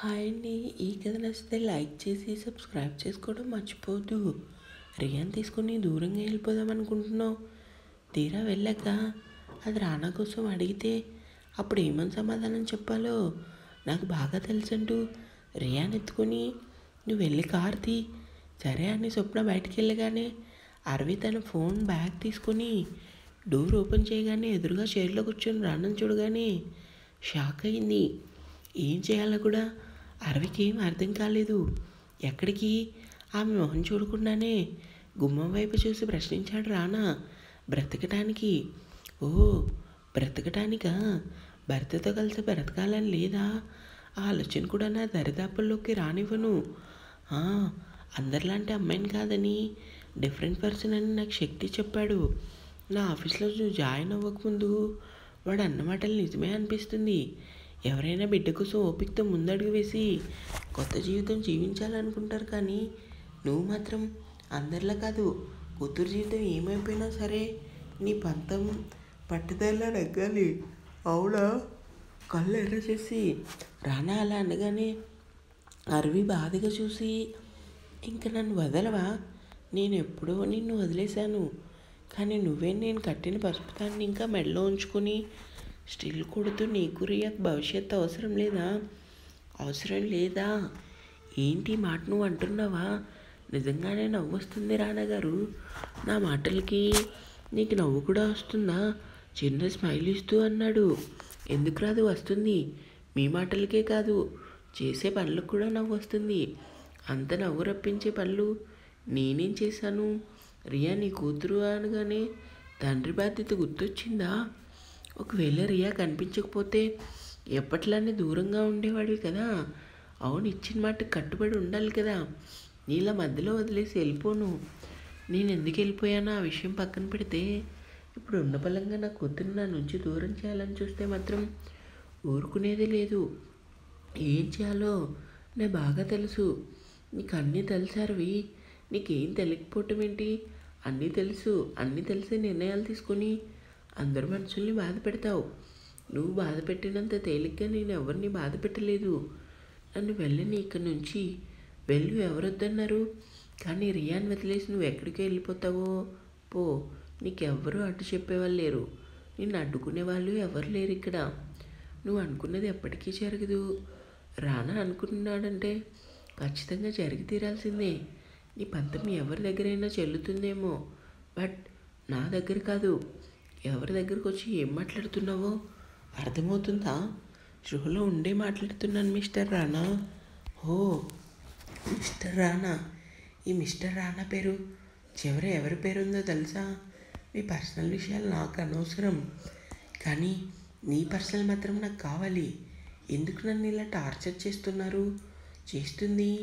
Hi అండి. ఈ కథ నచ్చితే లైక్ చేసి సబ్స్క్రైబ్ చేసుకోవడం మర్చిపోవద్దు. రియాన్ తీసుకొని దూరంగా వెళ్ళిపోదాం అనుకుంటున్నావు. తీరా వెళ్ళాక అది రానా కోసం అడిగితే అప్పుడు ఏమని సమాధానం చెప్పాలో నాకు బాగా తెలుసంటూ రియాన్ ఎత్తుకొని నువ్వు వెళ్ళి కార్ తీ. సరే అని స్వప్న బయటికి వెళ్ళగానే అరవి తన ఫోన్ బ్యాగ్ తీసుకొని డోర్ ఓపెన్ చేయగానే ఎదురుగా చైర్లో కూర్చొని రానని చూడగానే షాక్ అయింది. ఏం చేయాలో కూడా అరవికి ఏం అర్థం కాలేదు. ఎక్కడికి? ఆమె మొహం చూడకుండానే గుమ్మం వైపు చూసి ప్రశ్నించాడు రానా. బ్రతకటానికి. ఓ, బ్రతకటానికా? భర్తతో కలిసి బ్రతకాలని లేదా? ఆ ఆలోచన కూడా నా దరిదాపుల్లోకి రానివ్వను. అందరిలాంటి అమ్మాయిని కాదని, డిఫరెంట్ పర్సన్ అని నాకు శక్తి చెప్పాడు. నా ఆఫీస్లో జాయిన్ అవ్వకముందు వాడు అన్న మాటలు నిజమే అనిపిస్తుంది. ఎవరైనా బిడ్డ కోసం ఓపికతో ముందడుగు వేసి కొత్త జీవితం జీవించాలనుకుంటారు, కానీ నువ్వు మాత్రం అందరిలా కాదు. కూతురు జీవితం ఏమైపోయినా సరే నీ పంతం పట్టుదల నెగ్గాలి. అవునా? కళ్ళు ఎర్ర చేసి రానా అలా అనగానే అరవి బాధగా చూసి, ఇంక నన్ను వదలవా? నేను ఎప్పుడో నిన్ను వదిలేశాను, కానీ నువ్వే నేను కట్టిన పసుపుతాన్ని ఇంకా మెడలో ఉంచుకొని స్టిల్ కొడుతూ నీకు రియాకు భవిష్యత్తు అవసరం లేదా? అవసరం లేదా? ఏంటి మాట నువ్వు అంటున్నావా? నిజంగానే నవ్వు వస్తుంది రానా గారు. నా మాటలకి నీకు నవ్వు కూడా వస్తుందా? చిన్న స్మైల్ ఇస్తూ అన్నాడు. ఎందుకు రాదు? వస్తుంది. మీ మాటలకే కాదు, చేసే పనులకు కూడా నవ్వు వస్తుంది. అంత నవ్వు రప్పించే పనులు నేనేం చేశాను? రియా నీ కూతురు అనగానే తండ్రి బాధ్యత గుర్తొచ్చిందా? ఒకవేళ రియా కనిపించకపోతే ఎప్పట్లానే దూరంగా ఉండేవాడివి కదా. అవును, ఇచ్చిన మాట కట్టుబడి ఉండాలి కదా. నీలా మధ్యలో వదిలేసి వెళ్ళిపోను. నేను ఎందుకు వెళ్ళిపోయానో ఆ విషయం పక్కన పెడితే, ఇప్పుడు ఉన్న బలంగా నా కూతురు నా నుంచి దూరం చేయాలని చూస్తే మాత్రం ఊరుకునేది లేదు. ఏం చేయాలో నాకు బాగా తెలుసు. నీకు అన్నీ తెలుసారువి. నీకేం తెలియకపోవటం ఏంటి? అన్నీ తెలుసు. అన్నీ తెలిసి నిర్ణయాలు తీసుకొని అందరు మనుషుల్ని బాధ పెడతావు. నువ్వు బాధ పెట్టినంత తేలిగ్గా నేను ఎవరిని బాధ పెట్టలేదు. నన్ను వెళ్ళని ఇక్కడి నుంచి వెళ్ళు, ఎవరొద్దన్నారు? కానీ రియాన్ వదిలేసి నువ్వు ఎక్కడికి వెళ్ళిపోతావో పో. నీకెవ్వరూ అడ్డు చెప్పేవాళ్ళు లేరు. నిన్ను అడ్డుకునే వాళ్ళు ఎవరు లేరు ఇక్కడ. నువ్వు అనుకున్నది ఎప్పటికీ జరగదు. రానా అనుకున్నాడంటే ఖచ్చితంగా జరిగి తీరాల్సిందే. నీ పంతం ఎవరి దగ్గరైనా చెల్లుతుందేమో, బట్ నా దగ్గర కాదు. ఎవరి దగ్గరకు వచ్చి ఏం మాట్లాడుతున్నావో అర్థమవుతుందా? స్పృహలో ఉండే మాట్లాడుతున్నాను మిస్టర్ రానా. ఓ, మిస్టర్ రానా. ఈ మిస్టర్ రానా పేరు చివర ఎవరి పేరుందో తెలుసా? మీ పర్సనల్ విషయాలు నాకు అనవసరం, కానీ నీ పర్సనల్ మాత్రం నాకు కావాలి. ఎందుకు నన్ను ఇలా టార్చర్ చేస్తుంది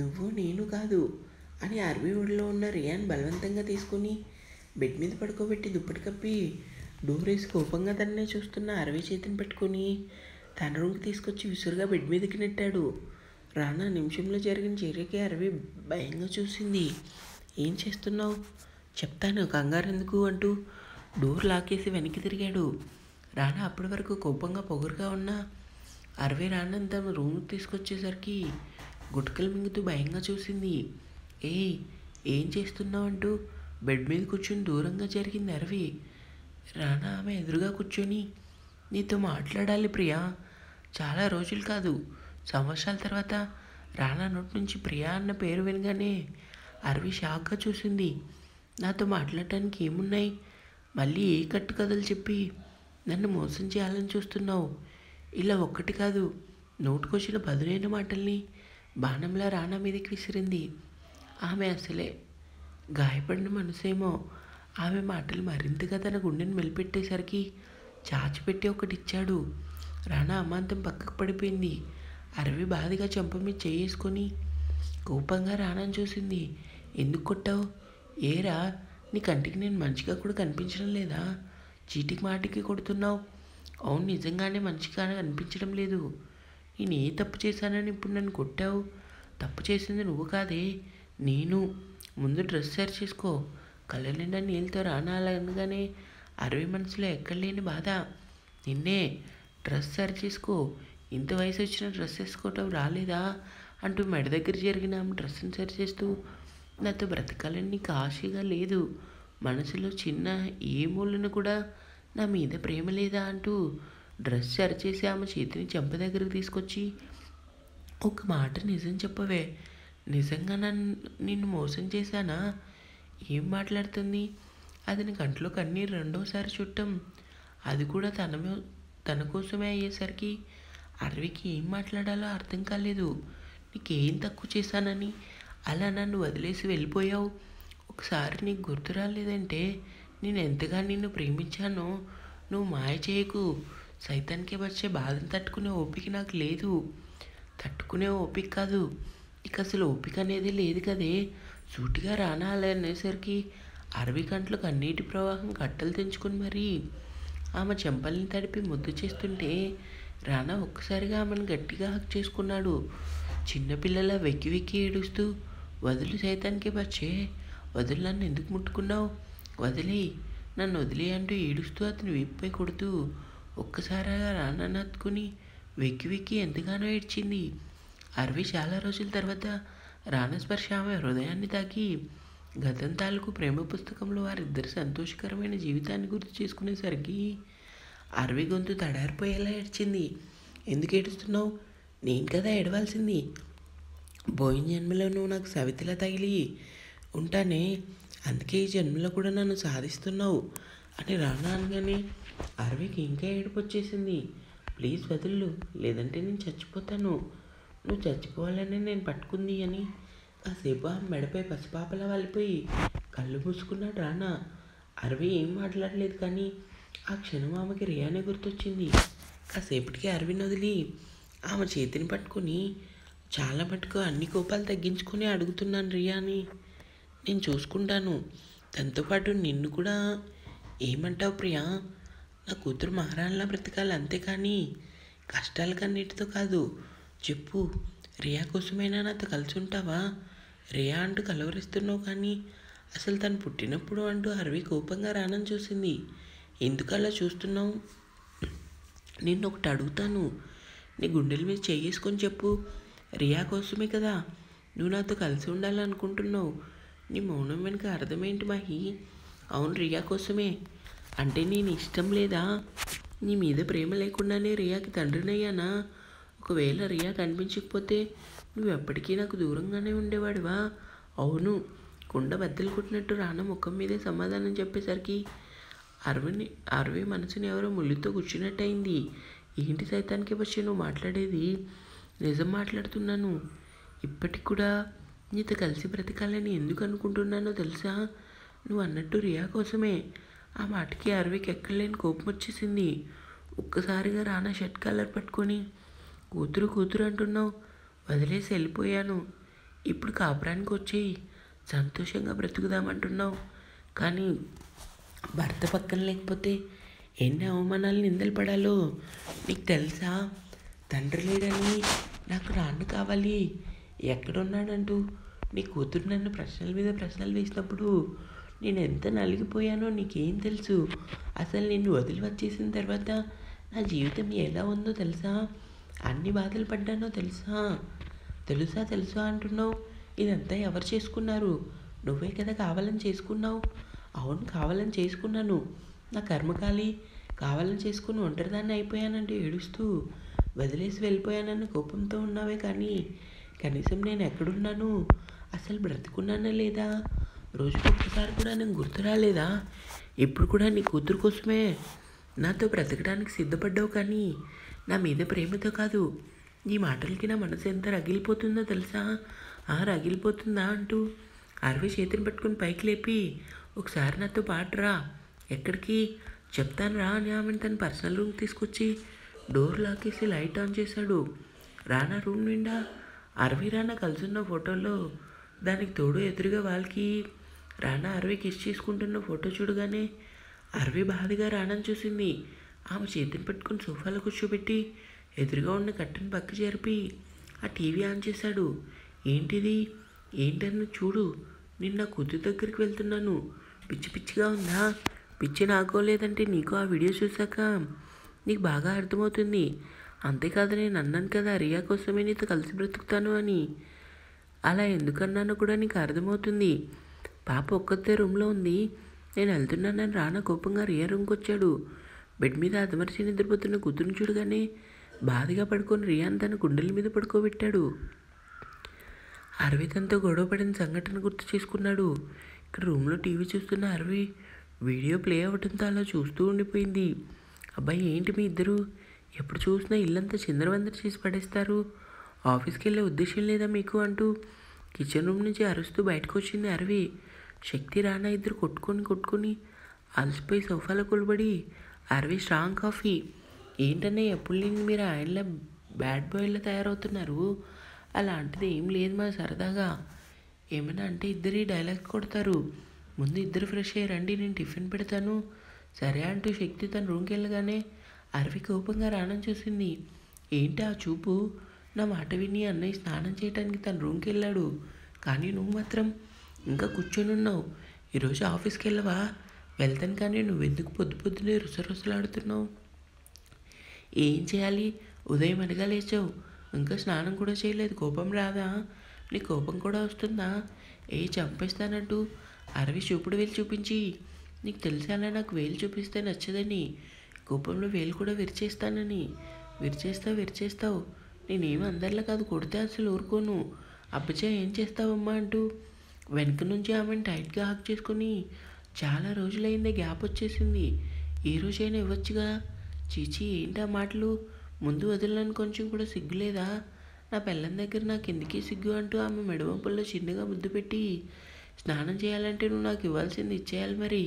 నువ్వు నేను కాదు అని అరవి ఒడిలో ఉన్న రియాన్ బలవంతంగా తీసుకుని బెడ్ మీద పడుకోబెట్టి దుప్పటి కప్పి డోర్ వేసి కోపంగా తన్నే చూస్తున్న అరవి చేతిని పెట్టుకొని తన రూమ్కి తీసుకొచ్చి విసురుగా బెడ్ మీదకి నెట్టాడు. రానా నిమిషంలో జరిగిన చర్యకి అరవి భయంగా చూసింది. ఏం చేస్తున్నావు? చెప్తాను, కంగారు ఎందుకు అంటూ డోర్ లాకేసి వెనక్కి తిరిగాడు. రానా అప్పటి వరకు కోపంగా పొగరుగా ఉన్న అరవి రానా తన రూమ్కి తీసుకొచ్చేసరికి గుట్కలు మింగుతూ భయంగా చూసింది. ఏయ్, ఏం చేస్తున్నావు అంటూ బెడ్ మీద కూర్చొని దూరంగా జరిగింది అరవి. రానా ఆమె ఎదురుగా కూర్చొని, నీతో మాట్లాడాలి ప్రియా. చాలా రోజులు కాదు, సంవత్సరాల తర్వాత రానా నోటి నుంచి ప్రియా అన్న పేరు వినగానే అరవి షాక్గా చూసింది. నాతో మాట్లాడటానికి ఏమున్నాయి? మళ్ళీ ఏ కట్టు కథలు చెప్పి నన్ను మోసం చేయాలని చూస్తున్నావు? ఇలా ఒక్కటి కాదు, నోటుకొచ్చిన బదులైన మాటల్ని బాణంలా రానా మీదకి విసిరింది. ఆమె అసలే గాయపడిన మనసేమో ఆమె మాటలు మరింతగా తన గుండెను మెలిపెట్టేసరికి చాచిపెట్టి ఒకటిచ్చాడు. రానా అమాంతం పక్కకు పడిపోయింది. అరవి బాధగా చెంప మీద చేసుకొని కోపంగా రానాని చూసింది. ఎందుకు కొట్టావు? ఏరా, నీ కంటికి నేను మంచిగా కూడా కనిపించడం లేదా? చీటికి మాటికి కొడుతున్నావు. అవును, నిజంగానే మంచిగా అనిపించడం లేదు. నేను ఏ తప్పు చేశానని ఇప్పుడు నన్ను కొట్టావు? తప్పు చేసింది నువ్వు కాదే, నేను. ముందు డ్రెస్ సరి చేసుకో. కళ్ళ నిండా నీళ్ళతో రానా అలా అనగానే అరవి మనసులో ఎక్కడ లేని బాధ. నిన్నే. డ్రెస్ సరి చేసుకో. ఇంత వయసు వచ్చిన డ్రెస్ వేసుకోవటం రాలేదా అంటూ మెడ దగ్గర జరిగిన ఆమె డ్రెస్ని సరిచేస్తూ, నాతో బ్రతకాలని నీకు ఆశగా లేదు, మనసులో చిన్న ఏ మూలన కూడా నా మీద ప్రేమ లేదా అంటూ డ్రెస్ సరిచేసి ఆమె చేతిని చెంప దగ్గరకు తీసుకొచ్చి, ఒక మాట నిజం చెప్పవే, నిజంగా నిన్ను మోసం చేశానా? ఏం మాట్లాడుతుంది? అతని కంట్లో కన్నీరు రెండోసారి చుట్టం, అది కూడా తన కోసమే అయ్యేసరికి అరవికి ఏం మాట్లాడాలో అర్థం కాలేదు. నీకేం తక్కువ చేశానని అలా నన్ను వదిలేసి వెళ్ళిపోయావు? ఒకసారి నీకు గుర్తు రాలేదంటే నేను ఎంతగా నిన్ను ప్రేమించానో నువ్వు మాయ చేయకు. సైతానికి వచ్చే బాధను తట్టుకునే ఓపిక నాకు లేదు. తట్టుకునే ఓపిక కాదు, ఇక అసలు ఓపిక అనేది లేదు కదే. సూటిగా రానా అలా అనేసరికి అరవి కంట్లో కన్నీటి ప్రవాహం కట్టలు తెంచుకుని మరీ ఆమె చెంపల్ని తడిపి ముద్దు చేస్తుంటే రానా ఒక్కసారిగా ఆమెను గట్టిగా హక్ చేసుకున్నాడు. చిన్నపిల్లల వెక్కి వెక్కి ఏడుస్తూ, వదులు సైతానికి వచ్చే, వదులు, నన్ను ఎందుకు ముట్టుకున్నావు, వదిలే, నన్ను వదిలే అంటూ ఏడుస్తూ అతను వీపుపై కొడుతూ ఒక్కసారిగా రానాను హత్తుకుని వెక్కి వెక్కి ఎంతగానో ఏడ్చింది. అరవి చాలా రోజుల తర్వాత రానా స్పర్శ ఆమె హృదయాన్ని తాకి గతం తాలూకు ప్రేమ పుస్తకంలో వారిద్దరి సంతోషకరమైన జీవితాన్ని గుర్తు చేసుకునేసరికి అరవి గొంతు తడారిపోయేలా ఏడ్చింది. ఎందుకు ఏడుస్తున్నావు? నేను కదా ఏడవాల్సింది. పోయిన జన్మలో నువ్వు నాకు సవితిలా తగిలి ఉంటానే, అందుకే ఈ జన్మలో కూడా నన్ను సాధిస్తున్నావు అని రానా అనగానే అరవికి ఇంకా ఏడుపు వచ్చేసింది. ప్లీజ్ వదులు, లేదంటే నేను చచ్చిపోతాను. నువ్వు చచ్చిపోవాలని నేను పట్టుకుంది అని కాసేపు ఆ మెడపై పసిపాపలా వాలిపోయి కళ్ళు మూసుకున్నాడు రానా. అరవి ఏం మాట్లాడలేదు, కానీ ఆ క్షణం ఆమెకి రియానే గుర్తొచ్చింది. కాసేపటికి అరవిని వదిలి ఆమె చేతిని పట్టుకొని చాలా మటుకు అన్ని కోపాలు తగ్గించుకొని అడుగుతున్నాను రియాని, నేను చూసుకుంటాను, దాంతోపాటు నిన్ను కూడా. ఏమంటావు ప్రియా? నా కూతురు మహారాణిలా బ్రతకాలి, అంతేకాని కష్టాల కన్నీటితో కాదు. చెప్పు, రియా కోసమైనా నాతో కలిసి ఉంటావా? రియా అంటూ కలవరిస్తున్నావు, కానీ అసలు తను పుట్టినప్పుడు అంటూ అరవి కోపంగా రానని చూసింది. ఎందుకు అలా చూస్తున్నావు? నిన్ను ఒకటి అడుగుతాను, నీ గుండెల మీద చేసుకొని చెప్పు. రియా కోసమే కదా నువ్వు నాతో కలిసి ఉండాలనుకుంటున్నావు. నీ మౌనం వెనుక అర్థమేంటి మహి? అవును, రియా కోసమే. అంటే నేను ఇష్టం లేదా? నీ మీద ప్రేమ లేకుండానే రియాకి తండ్రినయ్యానా? ఒకవేళ రియా కనిపించకపోతే నువ్వు ఎప్పటికీ నాకు దూరంగానే ఉండేవాడివా? అవును. కుండ బద్దలు కొట్టినట్టు రానా ముఖం మీదే సమాధానం చెప్పేసరికి అరవి మనసుని ఎవరో ముళ్ళుతో కూర్చున్నట్టయింది. ఏంటి సైతానికి వచ్చి నువ్వు మాట్లాడేది? నిజం మాట్లాడుతున్నాను. ఇప్పటికి కూడా నీతో కలిసి బ్రతకాలని ఎందుకు అనుకుంటున్నానో తెలుసా? నువ్వు అన్నట్టు రియా కోసమే. ఆ మాటకి అరవికి ఎక్కడలేని కోపం వచ్చేసింది. ఒక్కసారిగా రానా షర్ట్ కాలర్ పట్టుకొని, కూతురు కూతురు అంటున్నావు, వదిలేసి వెళ్ళిపోయాను, ఇప్పుడు కాపురానికి వచ్చేయి, సంతోషంగా బ్రతుకుదామంటున్నావు, కానీ భర్త పక్కన లేకపోతే ఎన్ని అవమానాలు నిందలు పడాలో నీకు తెలుసా? తండ్రి లేడని నాకు నాన్న కావాలి, ఎక్కడున్నాడంటూ నీ కూతురు నన్ను ప్రశ్నల మీద ప్రశ్నలు వేసినప్పుడు నేను ఎంత నలిగిపోయానో నీకేం తెలుసు? అసలు నిన్ను వదిలి వచ్చేసిన తర్వాత నా జీవితం ఎలా ఉందో తెలుసా? అన్ని బాధలు పడ్డానో తెలుసా? తెలుసా అంటున్నావు. ఇదంతా ఎవరు చేసుకున్నారు? నువ్వే కదా కావాలని చేసుకున్నావు. అవును, కావాలని చేసుకున్నాను. నా కర్మకాలి కావాలని చేసుకుని ఒంటరిదాన్ని అయిపోయానంటే ఏడుస్తూ వదిలేసి వెళ్ళిపోయానన్న కోపంతో ఉన్నావే, కానీ కనీసం నేను ఎక్కడున్నాను, అసలు బ్రతుకున్నానా లేదా, రోజుకి ఒక్కసారి కూడా నేను గుర్తు రాలేదా? ఇప్పుడు కూడా నీ కూతురు కోసమే నాతో బ్రతకడానికి సిద్ధపడ్డావు, కానీ నా మీద ప్రేమతో కాదు. నీ మాటలకి నా మనసు ఎంత రగిలిపోతుందో తెలుసా? రగిలిపోతుందా అంటూ అరవి చేతిని పట్టుకుని పైకి లేపి, ఒకసారి నాతో పాటురా. ఎక్కడికి? చెప్తాను రా అని ఆమెను తన పర్సనల్ రూమ్ తీసుకొచ్చి డోర్ లాకేసి లైట్ ఆన్ చేశాడు. రానా రూమ్ నిండా అరవి రానా కలిసి ఉన్న ఫోటోలో, దానికి తోడు ఎదురుగా వాళ్ళకి రానా అరవి కిస్ చేసుకుంటున్న ఫోటో చూడగానే అరవి బాధగా రానాని చూసింది. ఆమె చేతిని పట్టుకుని సోఫాలో కూర్చోబెట్టి ఎదురుగా ఉన్న కట్టెను పక్క జరిపి ఆ టీవీ ఆన్ చేశాడు. ఏంటిది? ఏంటని చూడు, నిన్న కూతురు దగ్గరికి వెళ్తున్నాను. పిచ్చి పిచ్చిగా ఉందా? పిచ్చి నాకో లేదంటే నీకు ఆ వీడియో చూశాక నీకు బాగా అర్థమవుతుంది. అంతేకాదు నేను అన్నాను కదా రియా కోసమే నీతో కలిసి బ్రతుకుతాను అని. అలా ఎందుకన్నానో కూడా నీకు అర్థమవుతుంది. పాప ఒక్కతే రూమ్లో ఉంది. నేను వెళ్తున్నానని రానా కోపంగా రియా రూమ్కి వచ్చాడు. బెడ్ మీద అదమర్చి నిద్రపోతున్న కూతురుని చూడగానే బాధగా పడుకొని రియాన్ తన గుండెల మీద పడుకోబెట్టాడు. అరవి తనతో గొడవ పడిన సంఘటన గుర్తు చేసుకున్నాడు. ఇక్కడ రూమ్లో టీవీ చూస్తున్న అరవి వీడియో ప్లే అవ్వడంతో అలా చూస్తూ ఉండిపోయింది. అబ్బాయి ఏంటి మీ ఇద్దరు ఎప్పుడు చూసినా ఇల్లంతా చిందరవందర చేసి పడేస్తారు, ఆఫీస్కి వెళ్ళే ఉద్దేశం లేదా మీకు అంటూ కిచెన్ రూమ్ నుంచి అరుస్తూ బయటకు వచ్చింది అరవి. శక్తి రానా ఇద్దరు కొట్టుకొని అలసిపోయి సోఫాలో కూలబడి అరవి స్ట్రాంగ్ కాఫీ. ఏంటనే ఎప్పుడు లేని మీరు ఆయనలా బ్యాడ్ బాయ్లా తయారవుతున్నారు, అలాంటిది ఏం లేదు మా సరదాగా. ఏమైనా అంటే ఇద్దరు డైలాగ్ కొడతారు. ముందు ఇద్దరు ఫ్రెష్ అయ్యి రండి నేను టిఫిన్ పెడతాను. సరే అంటూ శక్తి తన రూమ్కి వెళ్ళగానే అరవి కోపంగా రానని చూసింది. ఏంటి ఆ చూపు? నా మాట విని అన్నయ్య స్నానం చేయడానికి తన రూమ్కి వెళ్ళాడు, కానీ నువ్వు మాత్రం ఇంకా కూర్చొని ఉన్నావు. ఈరోజు ఆఫీస్కి వెళ్ళవా? వెళ్తాను కానీ నువ్వెందుకు పొద్దున్నే రుసరుసలాడుతున్నావు? ఏం చేయాలి? ఉదయం అనగా లేచావు, ఇంకా స్నానం కూడా చేయలేదు, కోపం రాదా? నీ కోపం కూడా వస్తుందా? చంపేస్తానంటూ అరవి చూపుడు వేలు చూపించి, నీకు తెలిసేలా నాకు వేలు చూపిస్తే నచ్చదని, కోపంలో వేలు కూడా విరిచేస్తానని. విరిచేస్తావు. నేనేమి అందరిలా కాదు, కొడితే అసలు ఊరుకోను. అబ్బచా ఏం చేస్తావమ్మా అంటూ వెనక నుంచి ఆమెను టైట్గా హాక్ చేసుకొని, చాలా రోజులైందే గ్యాప్ వచ్చేసింది, ఈ రోజైనా ఇవ్వచ్చుగా. చీచీ ఏంటి ఆ మాటలు? ముందు వదలని కొంచెం కూడా సిగ్గులేదా? నా పెళ్ళం దగ్గర నాకు ఎందుకీ సిగ్గు అంటూ ఆమె మెడవంపుల్లో చిన్నగా ముద్దు పెట్టి, స్నానం చేయాలంటే నువ్వు నాకు ఇవ్వాల్సింది ఇచ్చేయాలి మరి.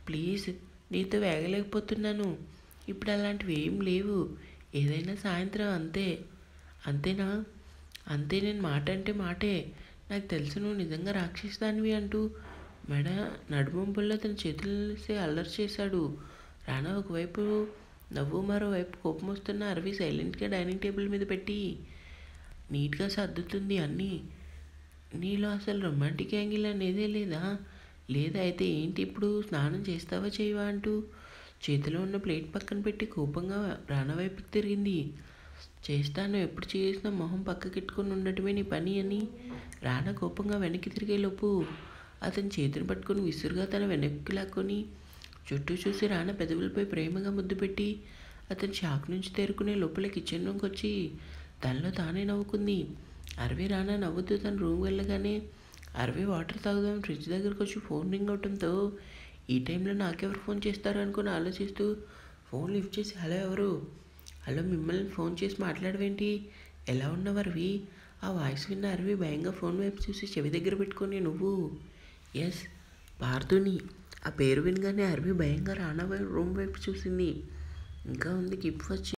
ప్లీజ్, నీతో వేగలేకపోతున్నాను. ఇప్పుడు అలాంటివి ఏం లేవు. ఏదైనా సాయంత్రం అంతేనా? అంతే, నేను మాట అంటే మాటే. నాకు తెలుసు నువ్వు నిజంగా రాక్షసుదానివి అంటూ నడుమంపుల్లో తన చేతులసి అల్లరి చేశాడు. రానా ఒకవైపు నవ్వు మరోవైపు కోపం వస్తున్న అరవి సైలెంట్గా డైనింగ్ టేబుల్ మీద పెట్టి నీట్గా సర్దుతుంది అన్నీ. నీలో అసలు రొమాంటిక్ యాంగిల్ అనేదే లేదా అయితే ఏంటి ఇప్పుడు? స్నానం చేస్తావా చేయవా అంటూ చేతిలో ఉన్న ప్లేట్ పక్కన పెట్టి కోపంగా రానా వైపుకి తిరిగింది. చేస్తాను, ఎప్పుడు చేసినా మొహం పక్కకెట్టుకొని ఉండటమే నీ పని అని రానా కోపంగా వెనక్కి తిరిగేలోపు అతని చేతిని పట్టుకొని విసురుగా తన వెనక్కి లాక్కొని చుట్టూ చూసి రానా పెదవులపై ప్రేమగా ముద్దు పెట్టి అతని షాక్ నుంచి తేరుకునే లోపల కిచెన్ రూమ్కి వచ్చి తనలో తానే నవ్వుకుంది. అరవి రానా నవ్వుతూ తన రూమ్ వెళ్ళగానే అరవి వాటర్ తాగుదాం ఫ్రిడ్జ్ దగ్గరకు వచ్చి ఫోన్ రింగ్ అవడంతో ఈ టైంలో నాకెవరు ఫోన్ చేస్తారు అనుకుని ఆలోచిస్తూ ఫోన్ లిఫ్ట్ చేసి, హలో ఎవరు? హలో, మిమ్మల్ని ఫోన్ చేసి మాట్లాడవేంటి? ఎలా ఉన్నావు అరవి? ఆ వాయిస్ విన్న అరవి భయంగా ఫోన్ వైపు చూసి చెవి దగ్గర పెట్టుకొని, నువ్వు? ఎస్, పార్థుని. ఆ పేరు వినగానే అరవి భయంగా రానా రూమ్ వైపు చూసింది. ఇంకా ఉంది గిఫ్ట్ వచ్చి